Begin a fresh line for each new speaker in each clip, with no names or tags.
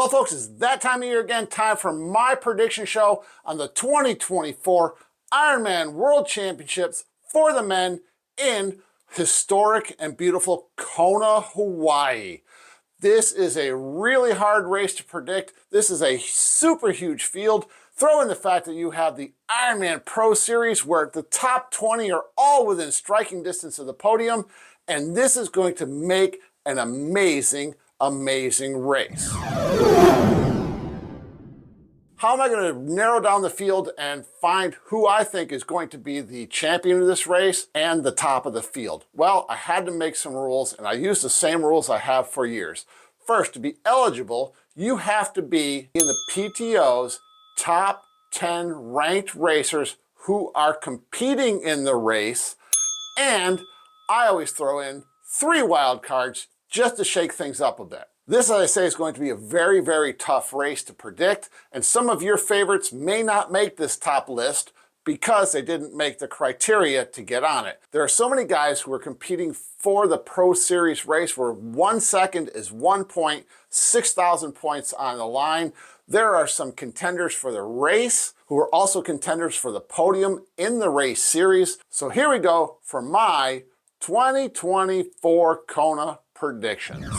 Well, folks, it's that time of year again, time for my prediction show on the 2024 Ironman World Championships for the men in historic and beautiful Kona, Hawaii. This is a really hard race to predict. This is a super huge field. Throw in the fact that you have the Ironman Pro Series where the top 20 are all within striking distance of the podium, and this is going to make an amazing race. How am I going to narrow down the field and find who I think is going to be the champion of this race and the top of the field? Well, I had to make some rules, and I used the same rules I have for years. First, to be eligible, you have to be in the PTO's top 10 ranked racers who are competing in the race, and I always throw in 3 wild cards just to shake things up a bit. This, as I say, is going to be a very tough race to predict, and some of your favorites may not make this top list because they didn't make the criteria to get on it. There are so many guys who are competing for the Pro Series race where 1 second is 1 point, 6,000 points on the line. There are some contenders for the race who are also contenders for the podium in the race series. So here we go for my 2024 Kona predictions.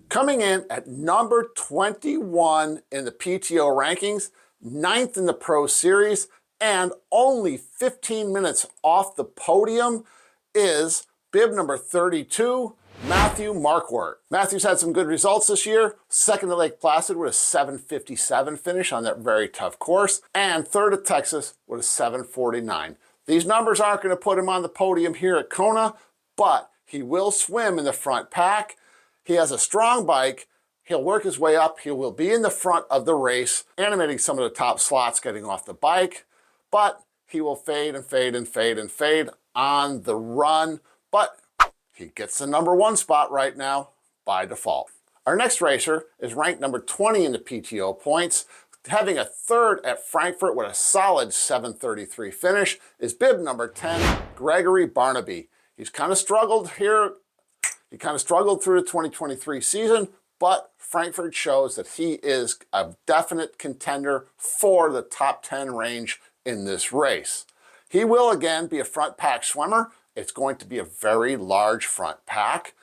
Coming in at number 21 in the PTO rankings, 9th in the Pro Series, and only 15 minutes off the podium is bib number 32, Matthew Marquardt. Matthew's had some good results this year. 2nd at Lake Placid with a 7:57 finish on that very tough course, and 3rd at Texas with a 7:49. These numbers aren't going to put him on the podium here at Kona, but he will swim in the front pack. He has a strong bike. He'll work his way up. He will be in the front of the race, animating some of the top slots getting off the bike, but he will fade on the run, but he gets the number 1 spot right now by default. Our next racer is ranked number 20 in the PTO points, having a 3rd at Frankfurt with a solid 7:33 finish is bib number 10, Gregory Barnaby. He's kind of struggled here. He kind of struggled through the 2023 season, but Frankfurt shows that he is a definite contender for the top 10 range in this race. He will again be a front pack swimmer. It's going to be a very large front pack,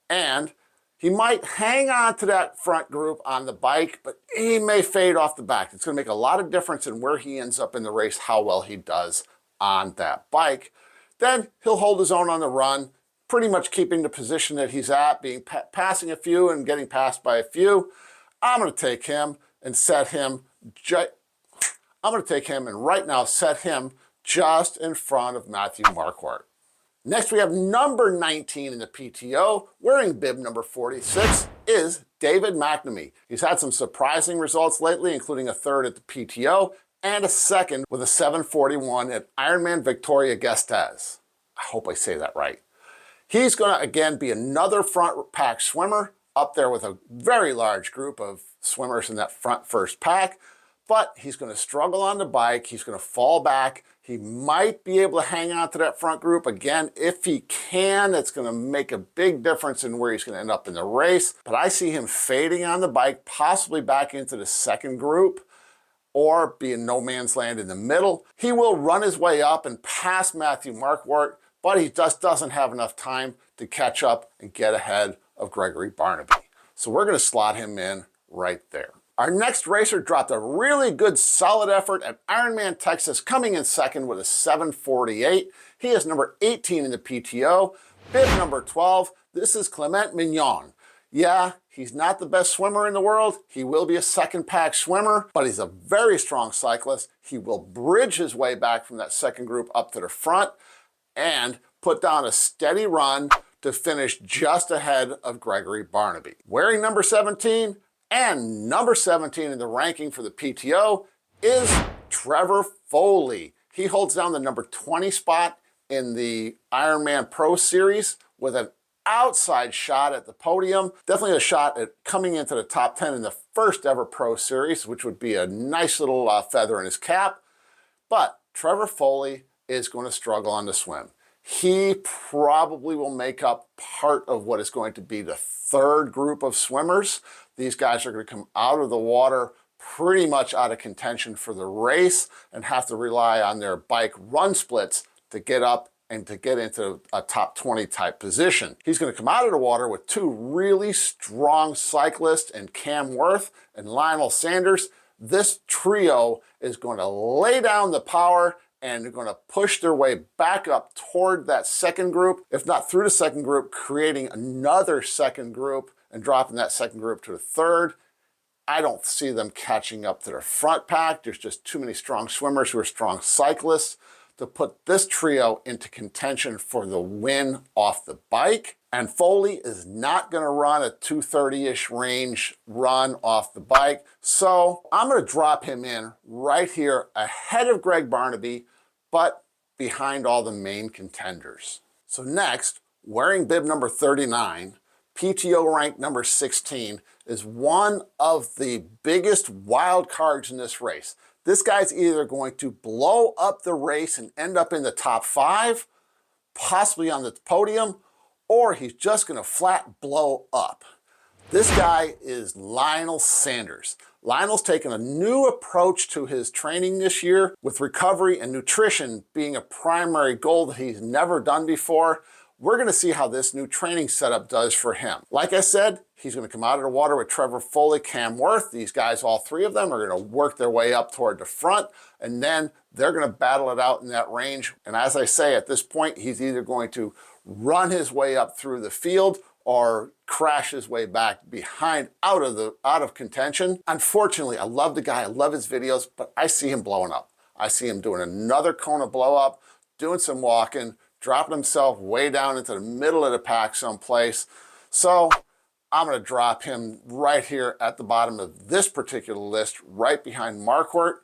and he might hang on to that front group on the bike, but he may fade off the back. It's going to make a lot of difference in where he ends up in the race, how well he does on that bike. Then he'll hold his own on the run, pretty much keeping the position that he's at, being passing a few and getting passed by a few. I'm going to take him and set him, right now set him just in front of Matthew Marquardt. Next, we have number 19 in the PTO, wearing bib number 46, is David McNamee. He's had some surprising results lately, including a 3rd at the PTO and a 2nd with a 7:41 at Ironman Victoria Gasteiz. I hope I say that right. He's going to, again, be another front pack swimmer, up there with a very large group of swimmers in that front first pack, but he's going to struggle on the bike. He's going to fall back. He might be able to hang on to that front group. Again, if he can, it's going to make a big difference in where he's going to end up in the race. But I see him fading on the bike, possibly back into the 2nd group, or be in no man's land in the middle. He will run his way up and pass Matthew Marquardt, but he just doesn't have enough time to catch up and get ahead of Gregory Barnaby. So we're going to slot him in right there. Our next racer dropped a really good solid effort at Ironman Texas, coming in 2nd with a 7:48. He is number 18 in the PTO, bib number 12. This is Clement Mignon. Yeah, he's not the best swimmer in the world. He will be a 2nd pack swimmer, but he's a very strong cyclist. He will bridge his way back from that 2nd group up to the front and put down a steady run to finish just ahead of Gregory Barnaby. Wearing number 17 and number 17 in the ranking for the PTO is Trevor Foley. He holds down the number 20 spot in the Ironman Pro Series with an outside shot at the podium. Definitely a shot at coming into the top 10 in the first ever Pro Series, which would be a nice little feather in his cap. But Trevor Foley is going to struggle on the swim. He probably will make up part of what is going to be the third group of swimmers. These guys are going to come out of the water pretty much out of contention for the race and have to rely on their bike run splits to get up and to get into a top 20 type position. He's going to come out of the water with two really strong cyclists in Cam Worth and Lionel Sanders. This trio is going to lay down the power and they're going to push their way back up toward that second group, if not through the second group, creating another second group and dropping that second group to the third. I don't see them catching up to their front pack. There's just too many strong swimmers who are strong cyclists to put this trio into contention for the win off the bike. And Foley is not going to run a 2:30-ish range run off the bike. So I'm going to drop him in right here ahead of Greg Barnaby, but behind all the main contenders. So next, wearing bib number 39, PTO rank number 16, is one of the biggest wild cards in this race. This guy's either going to blow up the race and end up in the top 5, possibly on the podium, or he's just going to flat blow up. This guy is Lionel Sanders. Lionel's taken a new approach to his training this year, with recovery and nutrition being a primary goal that he's never done before. We're going to see how this new training setup does for him. Like I said, he's going to come out of the water with Trevor Foley, Cam Worth. These guys, all three of them, are going to work their way up toward the front, and then they're going to battle it out in that range. And as I say, at this point, he's either going to run his way up through the field or crash his way back behind out of contention. Unfortunately, I love the guy, I love his videos, but I see him blowing up. I see him doing another Kona blow up, doing some walking, dropping himself way down into the middle of the pack someplace. So I'm going to drop him right here at the bottom of this particular list, right behind Marquardt.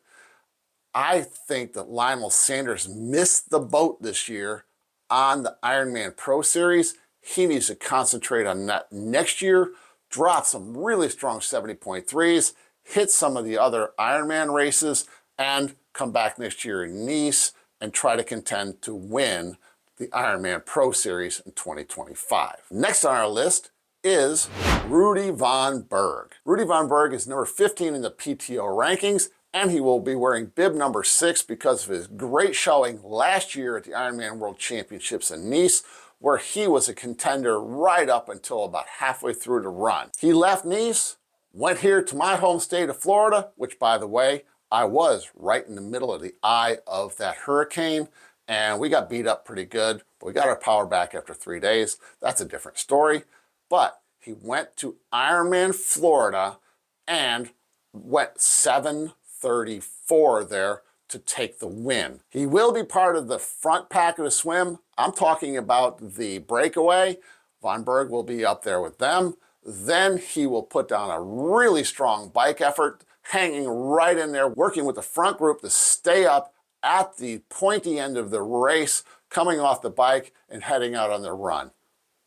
I think that Lionel Sanders missed the boat this year on the Ironman Pro Series. He needs to concentrate on that next year, drop some really strong 70.3s, hit some of the other Ironman races, and come back next year in Nice and try to contend to win the Ironman Pro Series in 2025. Next on our list is Rudy von Berg. Rudy von Berg is number 15 in the PTO rankings, and he will be wearing bib number 6 because of his great showing last year at the Ironman World Championships in Nice, where he was a contender right up until about halfway through the run. He left Nice, went here to my home state of Florida, which, by the way, I was right in the middle of the eye of that hurricane, and we got beat up pretty good, but we got our power back after 3 days. That's a different story. But he went to Ironman Florida and went 7:34 there to take the win. He will be part of the front pack of the swim. I'm talking about the breakaway. Von Berg will be up there with them. Then he will put down a really strong bike effort, hanging right in there, working with the front group to stay up at the pointy end of the race, coming off the bike and heading out on the run.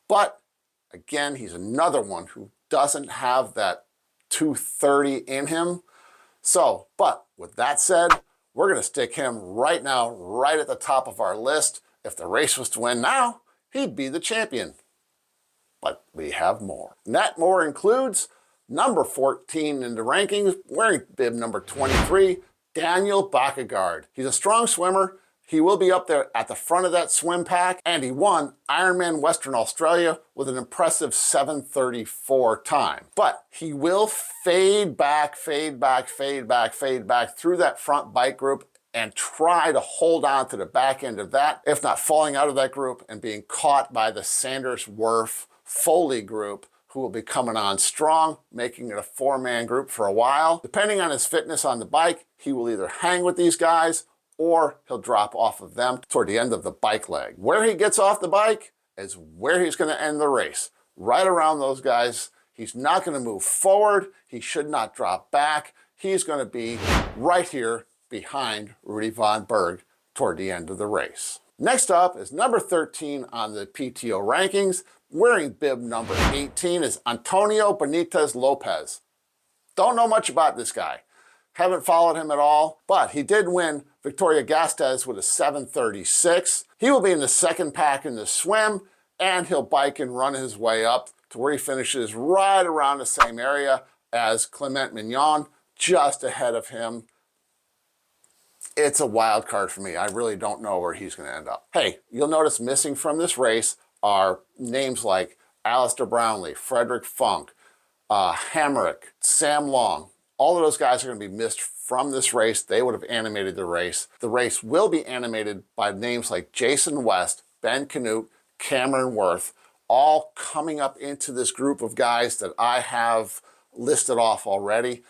But again, he's another one who doesn't have that 2:30 in him. So, but with that said, we're going to stick him right now, right at the top of our list. If the race was to win now, he'd be the champion. But we have more. And that more includes number 14 in the rankings, wearing bib number 23, Daniel Bakkegaard. He's a strong swimmer. He will be up there at the front of that swim pack, and he won Ironman Western Australia with an impressive 7:34 time. But he will fade back through that front bike group and try to hold on to the back end of that, if not falling out of that group and being caught by the Sanders, Worth, Foley group, who will be coming on strong, making it a 4-man group for a while. Depending on his fitness on the bike, he will either hang with these guys or he'll drop off of them toward the end of the bike leg. Where he gets off the bike is where he's going to end the race. Right around those guys. He's not going to move forward. He should not drop back. He's going to be right here behind Rudy von Berg toward the end of the race. Next up is number 13 on the PTO rankings. Wearing bib number 18 is Antonio Benitez Lopez. Don't know much about this guy. Haven't followed him at all, but he did win Victoria Gasteiz with a 7:36. He will be in the second pack in the swim, and he'll bike and run his way up to where he finishes right around the same area as Clement Mignon, just ahead of him. It's a wild card for me. I really don't know where he's going to end up. Hey, you'll notice missing from this race are names like Alistair Brownlee, Frederick Funk, Hamrick, Sam Long. All of those guys are going to be missed from this race. They would have animated the race. The race will be animated by names like Jason West, Ben Canute, Cameron Worth, all coming up into this group of guys that I have listed off already.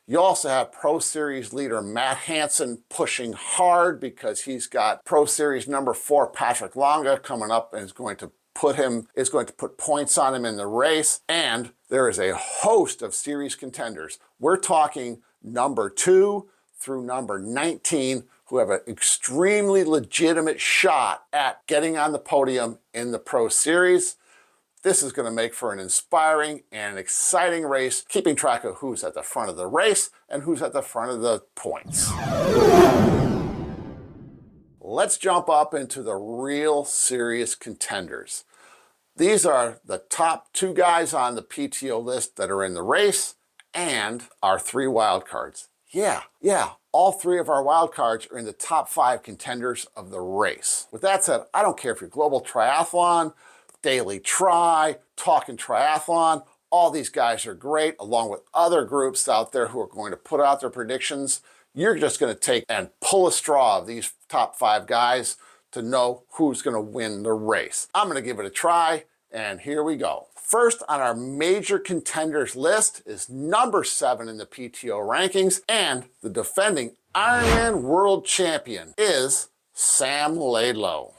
You also have Pro Series leader Matt Hansen pushing hard because he's got Pro Series number 4 Patrick Longa coming up and is going to put points on him in the race. And there is a host of series contenders. We're talking number 2 through number 19 who have an extremely legitimate shot at getting on the podium in the Pro Series. This is going to make for an inspiring and exciting race, keeping track of who's at the front of the race and who's at the front of the points. Let's jump up into the real serious contenders. These are the top 2 guys on the PTO list that are in the race and our 3 wildcards. Yeah, all 3 of our wildcards are in the top 5 contenders of the race. With that said, I don't care if you're Global Triathlon, Daily Tri, Talking Triathlon, all these guys are great, along with other groups out there who are going to put out their predictions. You're just going to take and pull a straw of these top 5 guys to know who's going to win the race. I'm going to give it a try, and here we go. First on our major contenders list is number 7 in the PTO rankings, and the defending Ironman World Champion is Sam Lelo.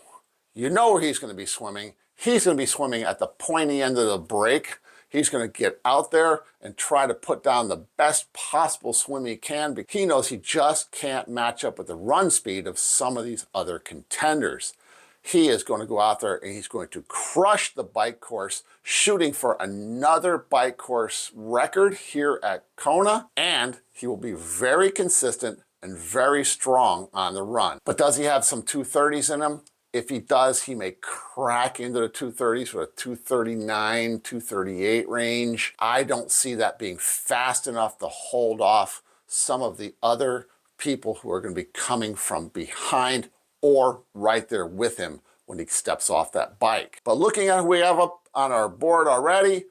You know where he's going to be swimming. He's going to be swimming at the pointy end of the break. He's going to get out there and try to put down the best possible swim he can, because he knows he just can't match up with the run speed of some of these other contenders. He is going to go out there and he's going to crush the bike course, shooting for another bike course record here at Kona, and he will be very consistent and very strong on the run. But does he have some 230s in him? If he does, he may crack into the 230s with a 239, 238 range. I don't see that being fast enough to hold off some of the other people who are going to be coming from behind or right there with him when he steps off that bike. But looking at who we have up on our board already,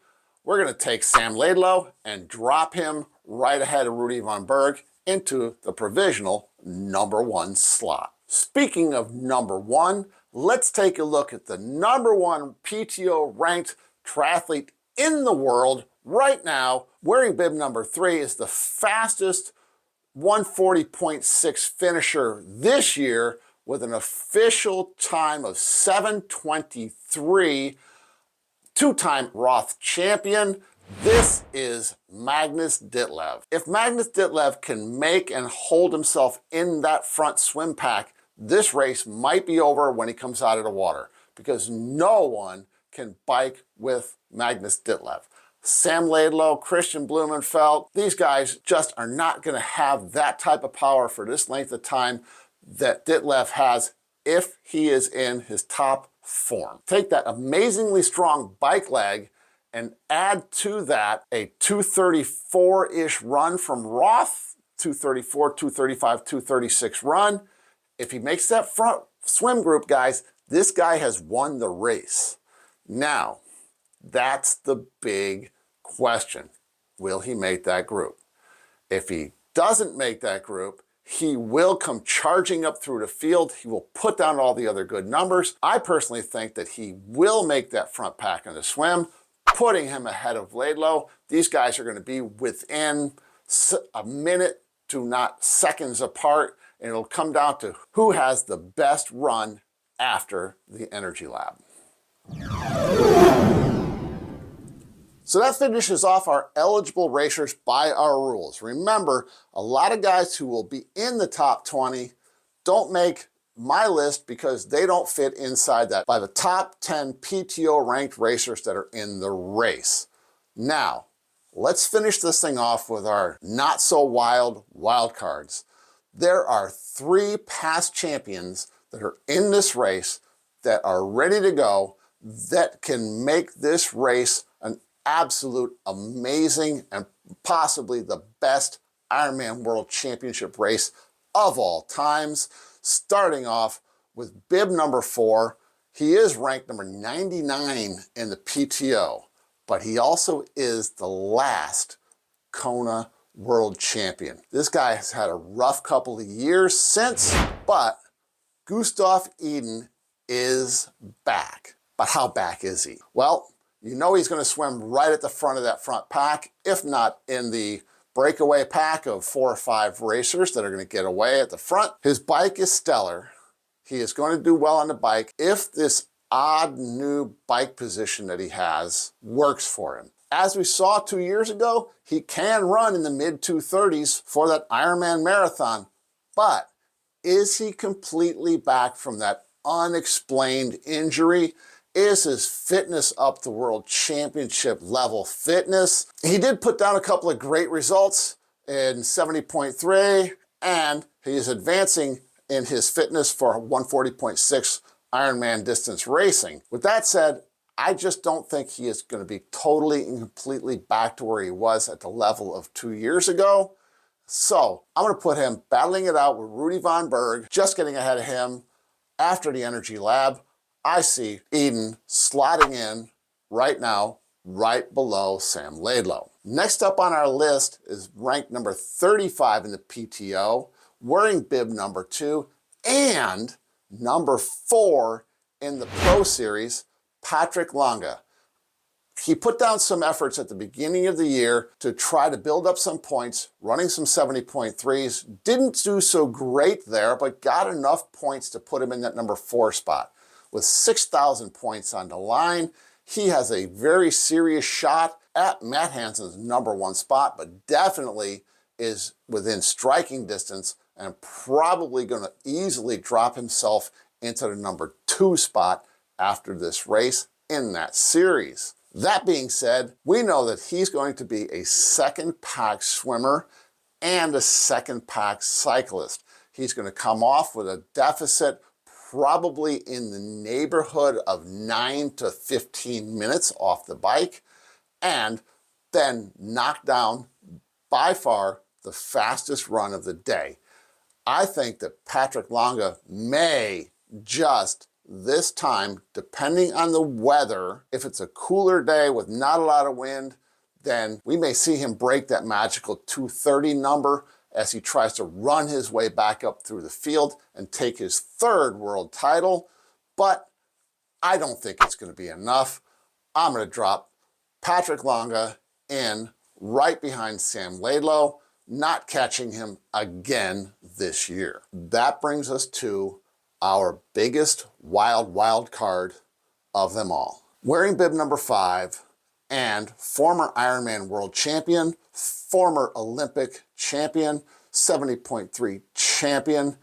we're going to take Sam Laidlow and drop him right ahead of Rudy Von Berg into the provisional number 1 slot. Speaking of number 1, let's take a look at the number 1 PTO ranked triathlete in the world right now. Wearing bib number 3 is the fastest 140.6 finisher this year with an official time of 7:23, 2-time Roth champion. This is Magnus Dlev. If Magnus Dlev can make and hold himself in that front swim pack, this race might be over when he comes out of the water, because no one can bike with Magnus Dlev. Sam Laidlow, Christian Blumenfeld, these guys just are not going to have that type of power for this length of time that Dlev has if he is in his top form. Take that amazingly strong bike leg and add to that a 234-ish run from Roth, 234, 235, 236 run. If he makes that front swim group, guys, this guy has won the race. Now, that's the big question. Will he make that group? If he doesn't make that group, he will come charging up through the field. He will put down all the other good numbers. I personally think that he will make that front pack in the swim, putting him ahead of Laidlow. These guys are going to be within a minute to not seconds apart, and it'll come down to who has the best run after the energy lab. So that finishes off our eligible racers by our rules. Remember, a lot of guys who will be in the top 20 don't make my list because they don't fit inside that by the top 10 PTO ranked racers that are in the race. Now, let's finish this thing off with our not so wild cards. There are 3 past champions that are in this race that are ready to go that can make this race an absolute amazing and possibly the best Ironman World Championship race of all times. Starting off with bib number 4. He is ranked number 99 in the PTO, but he also is the last Kona world champion. This guy has had a rough couple of years since, but Gustav Iden is back. But how back is he? Well, you know he's going to swim right at the front of that front pack, if not in the breakaway pack of 4 or 5 racers that are going to get away at the front. His bike is stellar. He is going to do well on the bike if this odd new bike position that he has works for him. As we saw 2 years ago, he can run in the mid 230s for that Ironman marathon, but is he completely back from that unexplained injury? Is his fitness up to world championship level fitness? He did put down a couple of great results in 70.3, and he is advancing in his fitness for 140.6 Ironman distance racing. With that said, I just don't think he is going to be totally and completely back to where he was at the level of 2 years ago. So I'm going to put him battling it out with Rudy Von Berg, just getting ahead of him after the Energy Lab. I see Iden slotting in right now, right below Sam Laidlow. Next up on our list is ranked number 35 in the PTO, wearing bib number 2 and number 4 in the Pro Series, Patrick Longa. He put down some efforts at the beginning of the year to try to build up some points, running some 70.3s. Didn't do so great there, but got enough points to put him in that number 4 spot. With 6,000 points on the line, he has a very serious shot at Matt Hansen's number 1 spot, but definitely is within striking distance and probably going to easily drop himself into the number 2 spot after this race in that series. That being said, we know that he's going to be a second pack swimmer and a second pack cyclist. He's going to come off with a deficit probably in the neighborhood of 9 to 15 minutes off the bike, and then knock down by far the fastest run of the day. I think that Patrick Longa may just this time, depending on the weather, if it's a cooler day with not a lot of wind, then we may see him break that magical 230 number as he tries to run his way back up through the field and take his 3rd world title. But I don't think it's going to be enough. I'm going to drop Patrick Longa in right behind Sam Laidlow, not catching him again this year. That brings us to our biggest wild card of them all. Wearing bib number 5 and former Ironman World Champion, former Olympic champion, 70.3 champion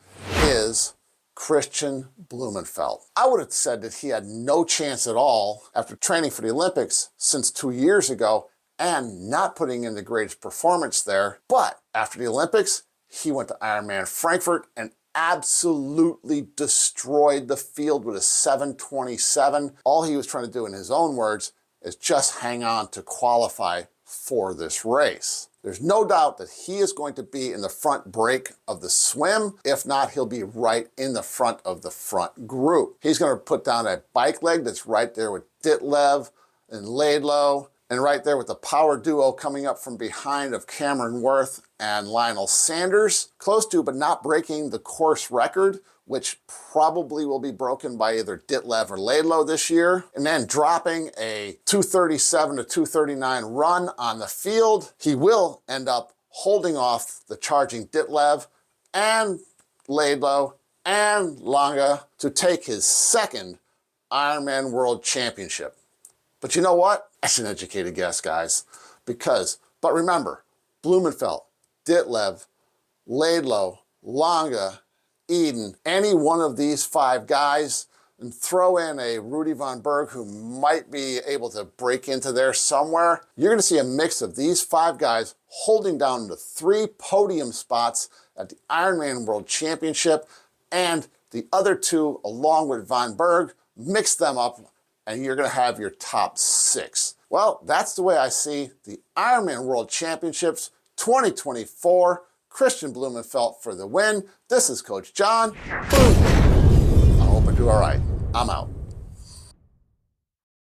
is Christian Blumenfeld. I would have said that he had no chance at all after training for the Olympics since 2 years ago and not putting in the greatest performance there. But after the Olympics, he went to Ironman Frankfurt and absolutely destroyed the field with a 7:27. All he was trying to do, in his own words, is just hang on to qualify for this race. There's no doubt that he is going to be in the front break of the swim. If not, he'll be right in the front of the front group. He's going to put down a bike leg that's right there with Dlev and Laidlow, and right there with the power duo coming up from behind of Cameron Worth and Lionel Sanders. Close to, but not breaking the course record, which probably will be broken by either Dlev or Lelo this year. And then dropping a 237 to 239 run on the field. He will end up holding off the charging Dlev and Lelo and Longa to take his 2nd Ironman World Championship. But you know what? That's an educated guess, guys. But remember, Blumenfeld, Dlev, Laidlow, Longa, Iden, any one of these 5 guys, and throw in a Rudy Von Berg who might be able to break into there somewhere, you're going to see a mix of these 5 guys holding down the 3 podium spots at the Ironman World Championship, and the other 2, along with Von Berg, mix them up, and you're gonna have your top 6. Well, that's the way I see the Ironman World Championships 2024. Christian Blumenfeld for the win. This is Coach John. Boom. I hope I do all right. I'm out.